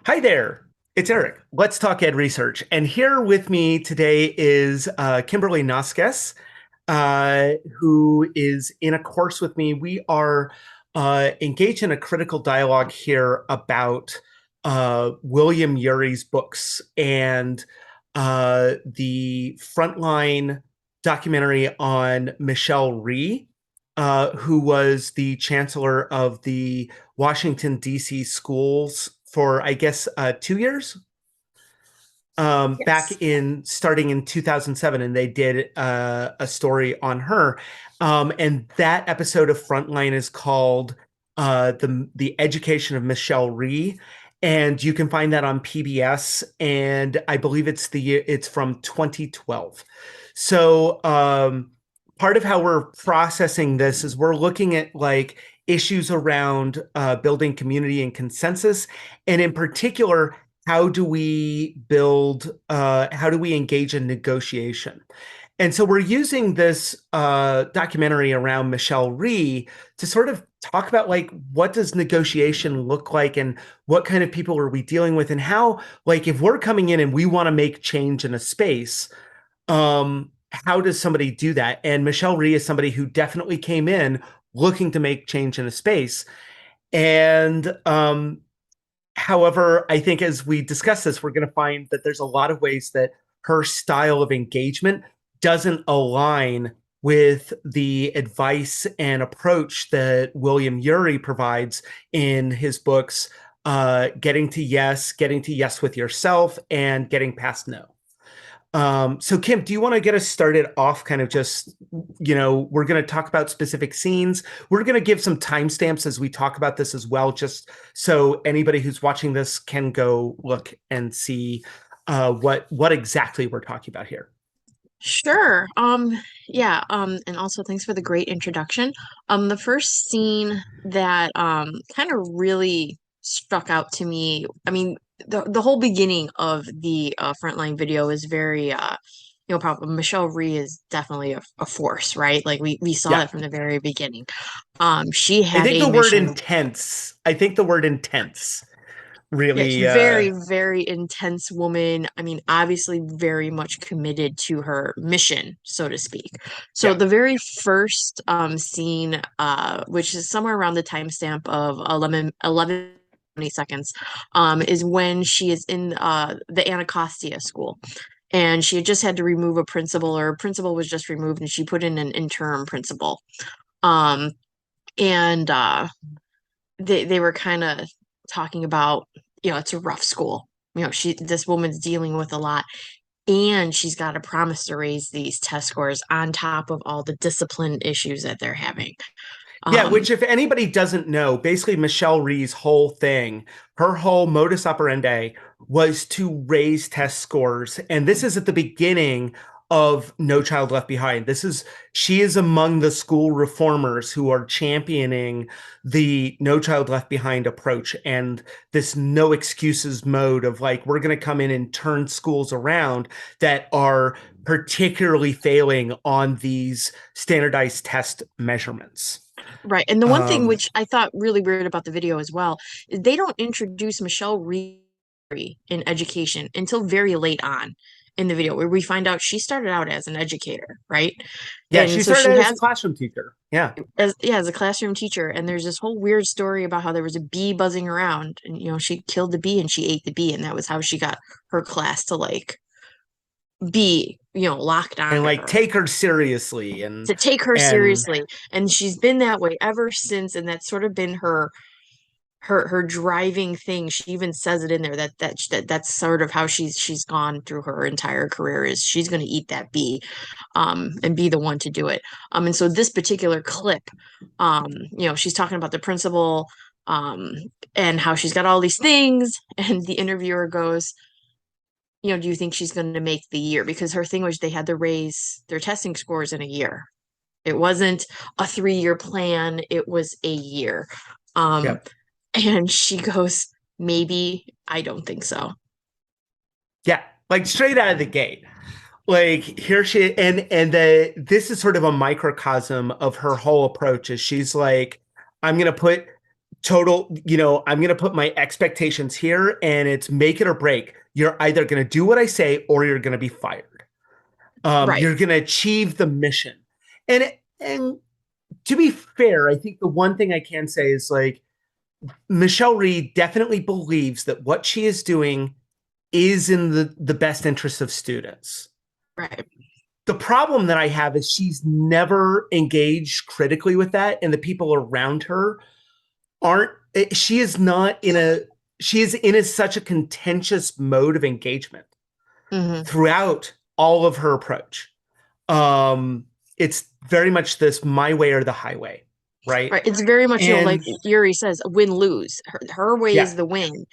Hi there, it's Erik. Let's talk Ed Research. And here with me today is Kimberly Noskes, who is in a course with me. We are engaged in a critical dialogue here about William Ury's books and the Frontline documentary on Michelle Rhee, who was the chancellor of the Washington, D.C. schools for, I guess, 2 years, back Yes. in starting in 2007. And they did a story on her. And that episode of Frontline is called the Education of Michelle Rhee. And you can find that on PBS. And I believe it's from 2012. So part of how we're processing this is we're looking at like issues around building community and consensus, and in particular, how do we engage in negotiation? And so we're using this documentary around Michelle Rhee to sort of talk about like what does negotiation look like and what kind of people are we dealing with, and how, like, if we're coming in and we want to make change in a space, how does somebody do that? And Michelle Rhee is somebody who definitely came in looking to make change in a space. And however, I think as we discuss this, we're going to find that there's a lot of ways that her style of engagement doesn't align with the advice and approach that William Ury provides in his books, getting to yes with yourself, and getting past no. So Kim, do you want to get us started off kind of just, we're going to talk about specific scenes. We're going to give some timestamps as we talk about this as well, just so anybody who's watching this can go look and see what exactly we're talking about here. Sure. Yeah, and also thanks for the great introduction. The first scene that kind of really struck out to me, I mean, the whole beginning of the Frontline video is very probably Michelle Rhee is definitely a force, right? Like we saw Yeah. that from the very beginning. She I had think a the word mission. intense, I think the word intense Yes, really, very, very intense woman. I mean, obviously very much committed to her mission, so to speak. So yeah. the very first scene, which is somewhere around the timestamp of 11 20 seconds, is when she is in the Anacostia school. And she had just had to remove a principal, or a principal was just removed, and she put in an interim principal. Um, and they were kind of talking about, it's a rough school. This woman's dealing with a lot, and she's got to promise to raise these test scores on top of all the discipline issues that they're having. Yeah, Um, which if anybody doesn't know, basically Michelle Rhee's whole thing, her whole modus operandi was to raise test scores. And this is at the beginning of No Child Left Behind. She is among the school reformers who are championing the No Child Left Behind approach and this no excuses mode of like, we're going to come in and turn schools around that are particularly failing on these standardized test measurements. right. And the one thing Um, which I thought really weird about the video as well is they don't introduce Michelle Rhee in education until very late on in the video, where we find out she started out as an educator, right? yeah, And she so started she as a has classroom teacher. Yeah. as a classroom teacher, and there's this whole weird story about how there was a bee buzzing around, and she killed the bee and she ate the bee, and that was how she got her class to like be locked And onto like her, take her seriously to take her and seriously. And she's been that way ever since, and that's sort of been her driving thing. She even says it in there that's sort of how she's gone through her entire career, is she's going to eat that bee, and be the one to do it. And so this particular clip, she's talking about the principal, um, and how she's got all these things, and the interviewer goes, do you think she's going to make the year? Because her thing was they had to raise their testing scores in a year. It wasn't a 3-year plan, it was a year. Um, yep. and she goes, maybe, I don't think so. Yeah, like straight out of the gate. Like here she and the this is sort of a microcosm of her whole approach is she's like, I'm gonna put total, I'm going to put my expectations here and it's make it or break. You're either going to do what I say or you're going to be fired. Right. You're going to achieve the mission. And to be fair, I think the one thing I can say is like Michelle Rhee definitely believes that what she is doing is in the best interest of students. Right. The problem that I have is she's never engaged critically with that, and the people around her aren't. She is not in a. She is in such a contentious mode of engagement Hmm. throughout all of her approach. Um, it's very much this my way or the highway, right? Right. It's very much, like And Yuri says, win lose. Her way yeah, is the win.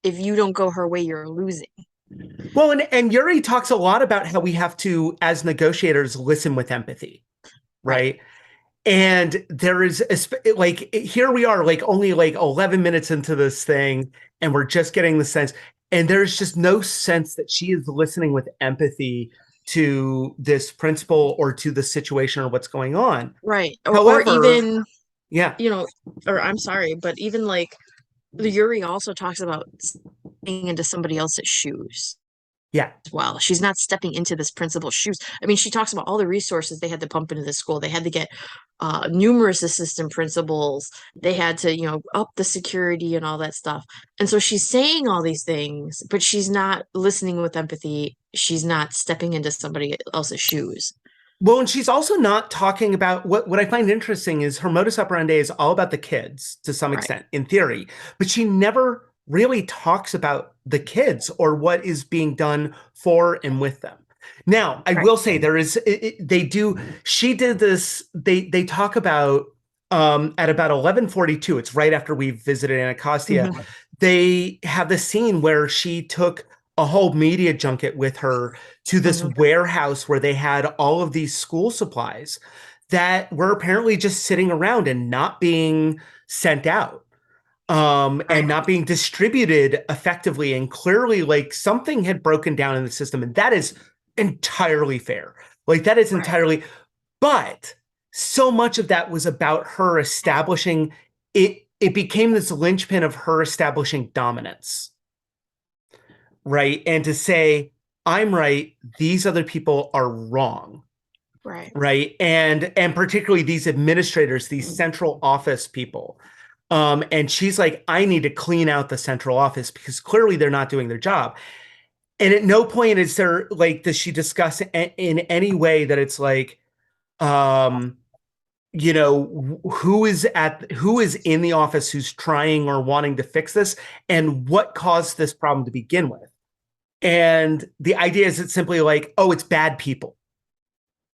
If you don't go her way, you're losing. well, and Ury talks a lot about how we have to, as negotiators, listen with empathy, Right. right? And there is like here we are like only like 11 minutes into this thing and we're just getting the sense and there's just no sense that she is listening with empathy to this principal or to the situation or what's going on. Right. Or However, even, yeah, you know, or I'm sorry, but even like the Yuri also talks about stepping into somebody else's shoes yeah. as well. She's not stepping into this principal's shoes. I mean, she talks about all the resources they had to pump into the school. They had to get numerous assistant principals. They had to, up the security and all that stuff. And so she's saying all these things, but she's not listening with empathy. She's not stepping into somebody else's shoes. Well, and she's also not talking about what I find interesting is her modus operandi is all about the kids to some Right. extent, in theory, but she never really talks about the kids or what is being done for and with them. Now, I Right. will say there is they do she did this they talk about at about 11:42, it's right after we visited Anacostia. Hmm. They have the scene where she took a whole media junket with her to this Hmm. warehouse where they had all of these school supplies that were apparently just sitting around and not being sent out and Right. not being distributed effectively. And clearly, like something had broken down in the system, and that is entirely fair. Like that is Right. entirely, but so much of that was about her establishing it. It became this linchpin of her establishing dominance, right? And to say, I'm right, these other people are wrong, Right. right? And particularly these administrators, these central office people. And she's like, I need to clean out the central office because clearly they're not doing their job. And at no point is there like does she discuss in any way that it's like, um, who is in the office who's trying or wanting to fix this and what caused this problem to begin with. And the idea is it's simply like, oh, it's bad people.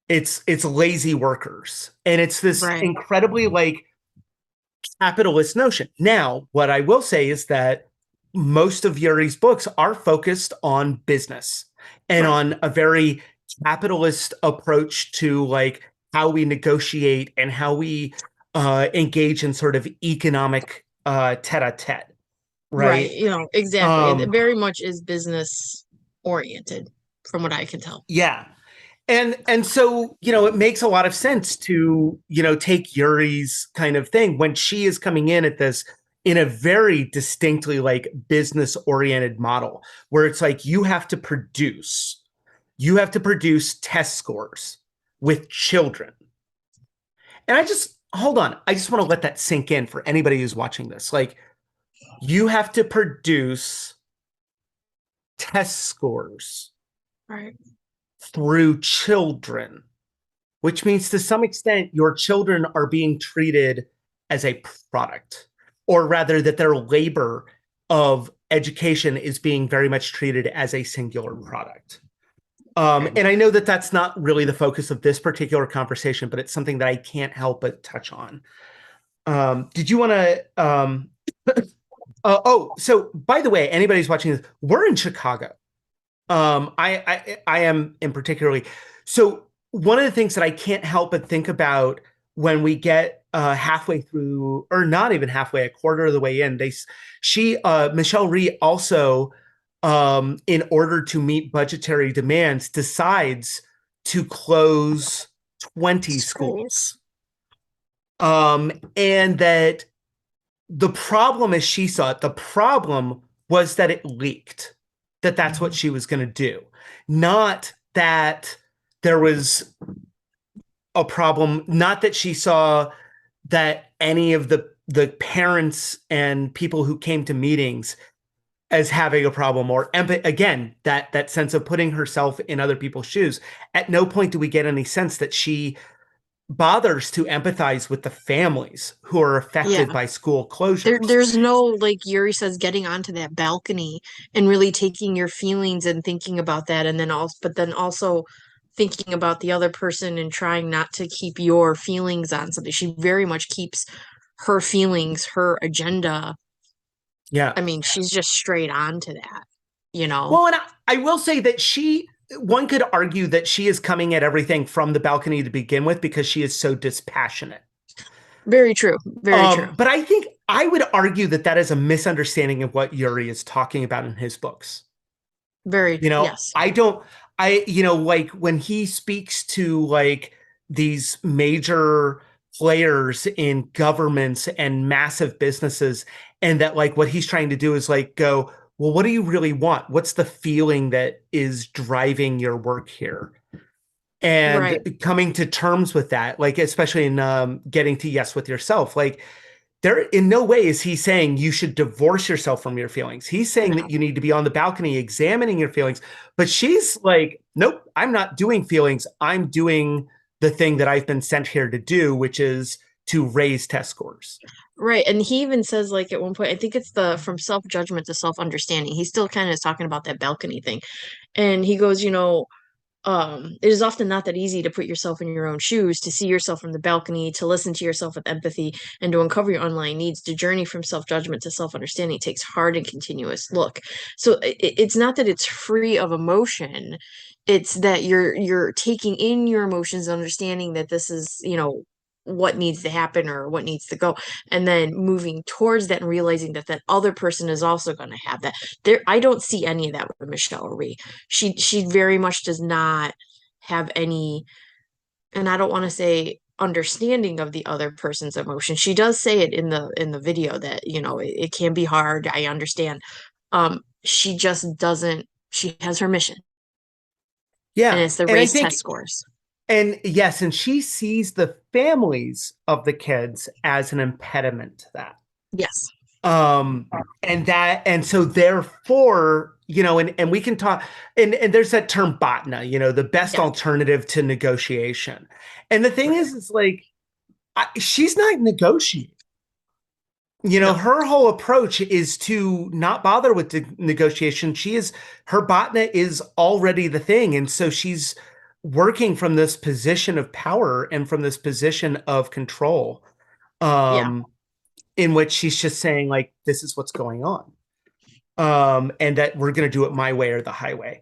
It's lazy workers. And it's this Right. incredibly like capitalist notion. Now, what I will say is that most of Yuri's books are focused on business and Right. on a very capitalist approach to like how we negotiate and how we engage in sort of economic tete-a-tete, Right. right? Exactly. It Um, very much is business oriented from what I can tell. yeah. And so, it makes a lot of sense to, take Yuri's kind of thing when she is coming in at this in a very distinctly like business oriented model where it's like you have to produce test scores with children. And I just hold on, I just want to let that sink in for anybody who's watching this. Like you have to produce test scores Right. through children, which means to some extent your children are being treated as a product, or rather that their labor of education is being very much treated as a singular product. Right. And I know that that's not really the focus of this particular conversation, but it's something that I can't help but touch on. Did you want to? So by the way, anybody who's watching this, we're in Chicago. I am in particularly. So one of the things that I can't help but think about when we get halfway through, or not even halfway, a quarter of the way in, Michelle Rhee also, in order to meet budgetary demands, decides to close 20 Schools. schools. And that the problem as she saw it, the problem was that it leaked, that that's what Mhm. she was going to do, not that there was a problem, not that she saw that any of the parents and people who came to meetings as having a problem, or again, that sense of putting herself in other people's shoes. At no point do we get any sense that she bothers to empathize with the families who are affected Yeah. by school closures. There's no, like Yuri says, getting onto that balcony and really taking your feelings and thinking about that, and then also, but then also thinking about the other person and trying not to keep your feelings on something. She very much keeps her feelings, her agenda. Yeah. I mean, she's just straight on to that, you know? Well, and I will say that one could argue that she is coming at everything from the balcony to begin with because she is so dispassionate. Very true. Very true. But I think I would argue that that is a misunderstanding of what Yuri is talking about in his books. Very, You know, yes. I don't, like when he speaks to like these major players in governments and massive businesses, and that like what he's trying to do is like go, well, what do you really want? What's the feeling that is driving your work here? And Right. coming to terms with that, like especially in getting to yes with yourself, like there in no way is he saying you should divorce yourself from your feelings. He's saying that No. you need to be on the balcony examining your feelings. But she's like, nope, I'm not doing feelings. I'm doing the thing that I've been sent here to do, which is to raise test scores. Right. And he even says, like, at one point, I think it's the from self-judgment to self-understanding. He still kind of is talking about that balcony thing. And he goes, it is often not that easy to put yourself in your own shoes, to see yourself from the balcony, to listen to yourself with empathy, and to uncover your underlying needs. The journey from self-judgment to self-understanding takes hard and continuous look. So it's not that it's free of emotion. It's that you're taking in your emotions, understanding that this is, what needs to happen or what needs to go, and then moving towards that and realizing that that other person is also going to have that. There, I don't see any of that with Michelle Rhee. She very much does not have any, and I don't want to say understanding of the other person's emotion. She does say it in the video that, it can be hard. I understand. She just doesn't, she has her mission, and Yeah. it's the And I race test think, scores. and yes, and she sees the families of the kids as an impediment to that. Yes. um and so therefore, and we can talk, and there's that term botna, the best Yes. alternative to negotiation. And the thing Right. is like she's not negotiating. No. Her whole approach is to not bother with the negotiation. Her botna is already the thing, and so she's working from this position of power and from this position of control, Yeah. um in which she's just saying like this is what's going on, and that we're going to do it my way or the highway.